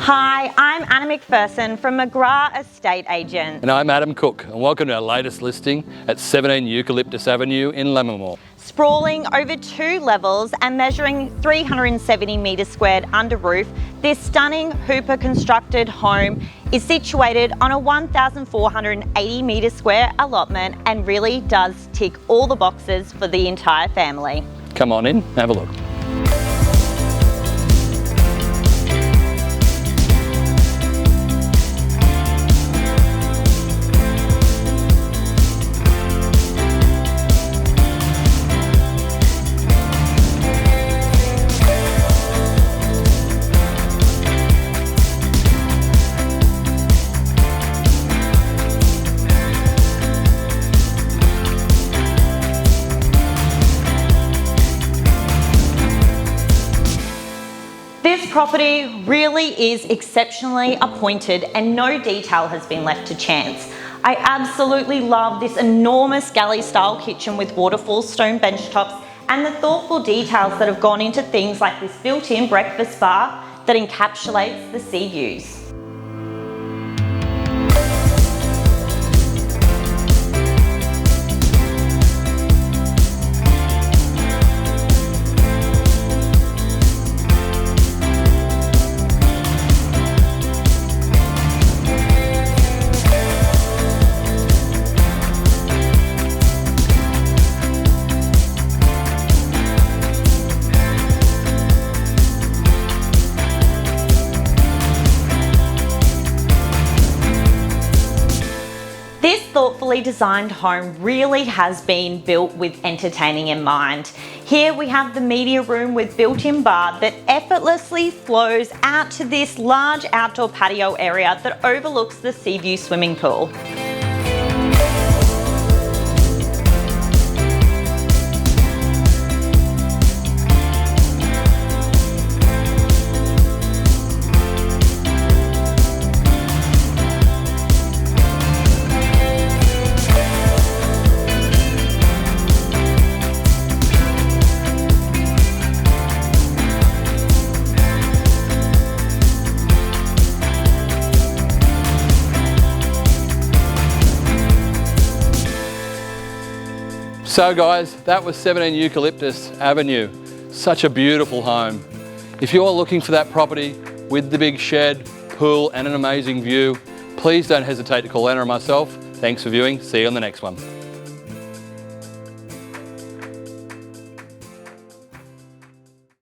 Hi, I'm Anna McPherson from McGrath Estate Agent. And I'm Adam Cook, and welcome to our latest listing at 17 Eucalyptus Avenue in Lammermoor. Sprawling over 2 levels and measuring 370 metres squared under roof, this stunning Hooper constructed home is situated on a 1,480 metre square allotment and really does tick all the boxes for the entire family. Come on in, have a look. This property really is exceptionally appointed and no detail has been left to chance. I absolutely love this enormous galley style kitchen with waterfall stone bench tops and the thoughtful details that have gone into things like this built-in breakfast bar that encapsulates the sea views. This thoughtfully designed home really has been built with entertaining in mind. Here we have the media room with built-in bar that effortlessly flows out to this large outdoor patio area that overlooks the Seaview swimming pool. So guys, that was 17 Eucalyptus Avenue. Such a beautiful home. If you're looking for that property with the big shed, pool and an amazing view, please don't hesitate to call Anna or myself. Thanks for viewing. See you on the next one.